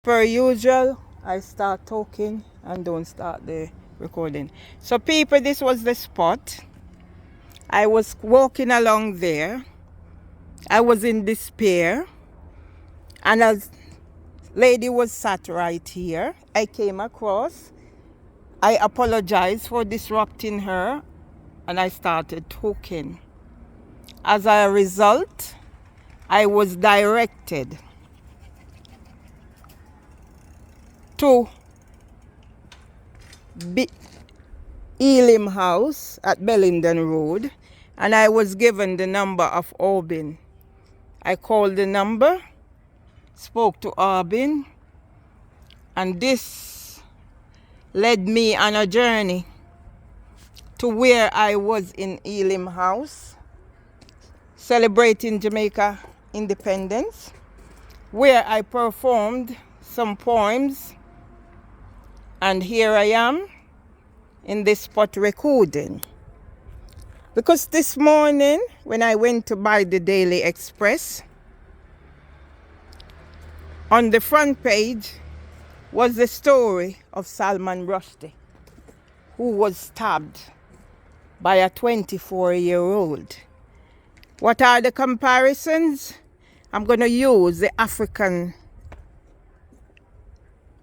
Per usual, I start talking and don't start the recording. So people, this was the spot. I was walking along there. I was in despair. And a lady was sat right here. I came across. I apologized for disrupting her and I started talking. As a result, I was directed to Elim House at Bellenden Road, and I was given the number of Albin. I called the number, spoke to Albin, and this led me on a journey to where I was in Elim House, celebrating Jamaica independence, where I performed some poems, and here I am in this spot recording. Because this morning when I went to buy the Daily Express, on the front page was the story of Salman Rushdie, who was stabbed by a 24-year-old. What are the comparisons? I'm going to use the African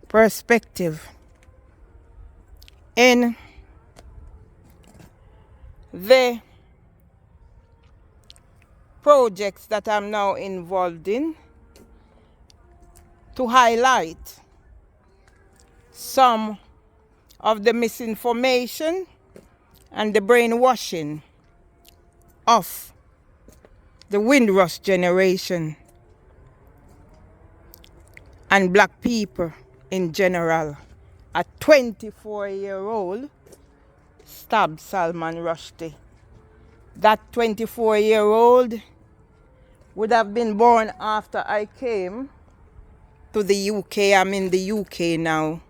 perspective. In the projects that I'm now involved in, to highlight some of the misinformation and the brainwashing of the Windrush generation and black people in general. A 24-year-old stabbed Salman Rushdie. That 24-year-old would have been born after I came to the UK. I'm in the UK now,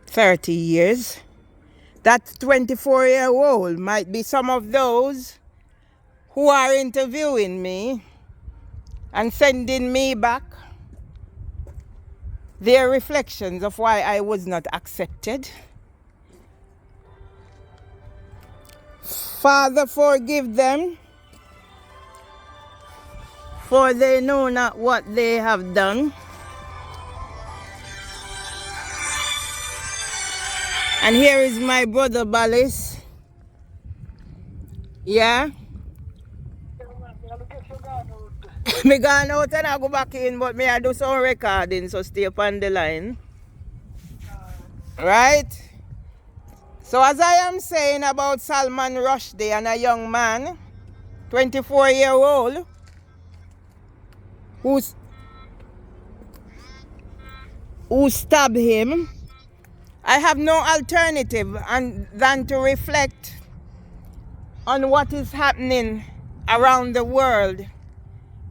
30 years. That 24-year-old might be some of those who are interviewing me and sending me back their reflections of why I was not accepted. Father, forgive them, for they know not what they have done. And here is my brother Ballis. Yeah? Me gone out and I go back in, but me I do some recording, so stay up on the line. Right? So as I am saying about Salman Rushdie and a young man, 24-year-old, who stabbed him, I have no alternative than to reflect on what is happening around the world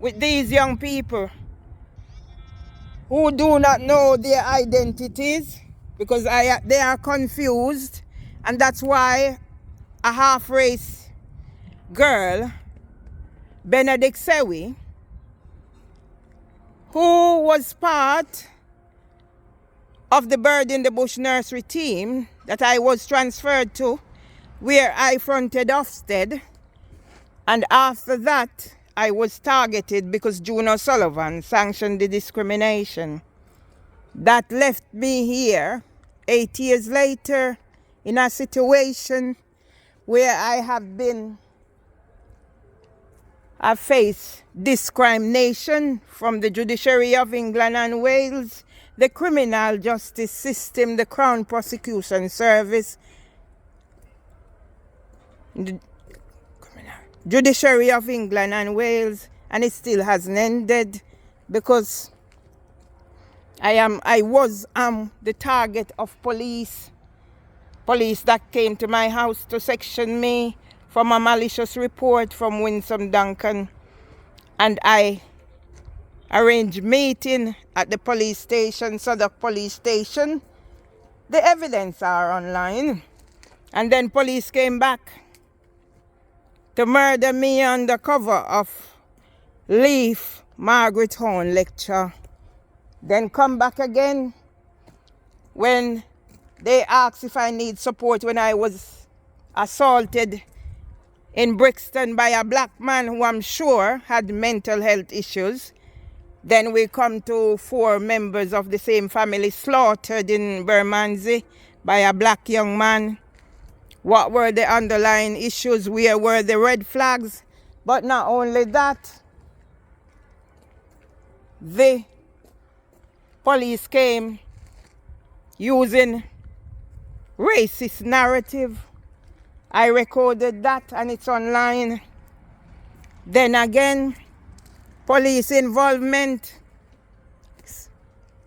with these young people who do not know their identities because they are confused, and that's why a half-race girl, Benedict Sewi, who was part of the Bird in the Bush nursery team that I was transferred to, where I fronted Ofsted, and after that I was targeted because June O'Sullivan sanctioned the discrimination. That left me here 8 years later in a situation where I face discrimination from the judiciary of England and Wales, the criminal justice system, the Crown Prosecution Service, the judiciary of England and Wales, and it still hasn't ended because I was the target of police that came to my house to section me from a malicious report from Winsome Duncan, and I arranged meeting at the police station, Southwark Police Station. The evidence are online, and then police came back to murder me under cover of Leaf Margaret Horn lecture Then come back again when they asked if I need support when I was assaulted in Brixton by a black man who I'm sure had mental health issues. Then we come to 4 members of the same family slaughtered in Bermondsey by a black young man. What were the underlying issues? Where were the red flags? But not only that, the police came using racist narrative. I recorded that and it's online. Then again, police involvement.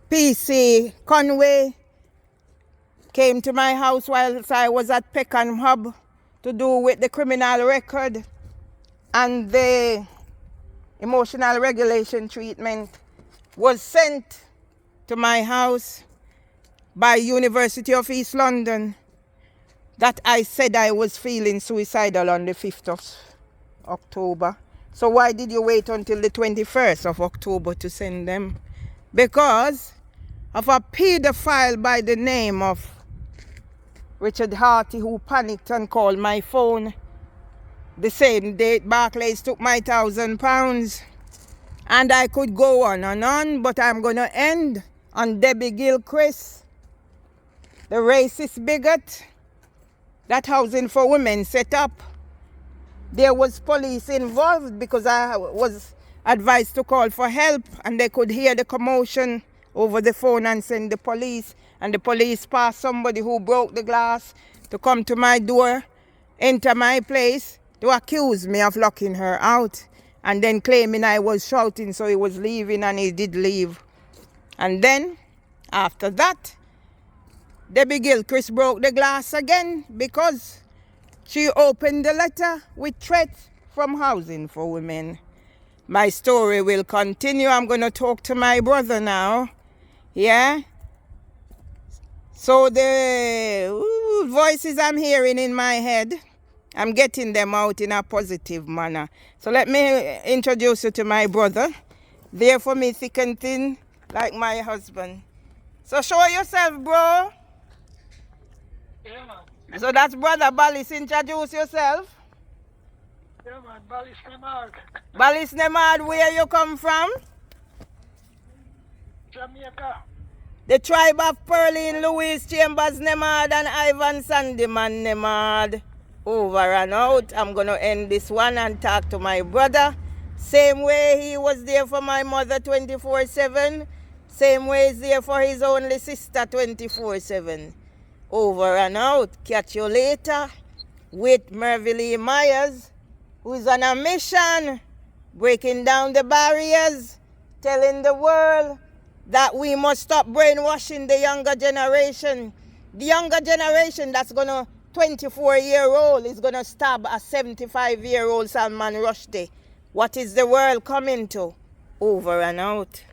PC Conway came to my house whilst I was at Peckham Hub to do with the criminal record and the emotional regulation treatment, was sent to my house by University of East London that I said I was feeling suicidal on the 5th of October. So why did you wait until the 21st of October to send them? Because of a pedophile by the name of Richard Harty who panicked and called my phone. The same date Barclays took my £1,000. And I could go on, but I'm going to end on Debbie Gilchrist, the racist bigot that Housing for Women set up. There was police involved because I was advised to call for help and they could hear the commotion over the phone and send the police. And the police passed somebody who broke the glass to come to my door, enter my place to accuse me of locking her out and then claiming I was shouting so he was leaving, and he did leave. And then after that, Debbie Gilchrist broke the glass again because she opened the letter with threats from Housing for Women. My story will continue. I'm going to talk to my brother now. Yeah? So the voices I'm hearing in my head, I'm getting them out in a positive manner. So let me introduce you to my brother. There for me, thick and thin, like my husband. So show yourself, bro. Yeah, man. So that's Brother Ballis. Introduce yourself. Yeah, man. Ballis Nemad. Ballis Nemad, where you come from? Jamaica. The tribe of Pearline, Louise Chambers Nemad and Ivan Sandyman Nemad. Over and out. I'm going to end this one and talk to my brother. Same way he was there for my mother 24/7. Same way he's there for his only sister 24/7. Over and out. Catch you later with Merville Myers, who is on a mission, breaking down the barriers, telling the world that we must stop brainwashing the younger generation. The younger generation that's going to 24-year-old is going to stab a 75-year-old Salman Rushdie. What is the world coming to? Over and out.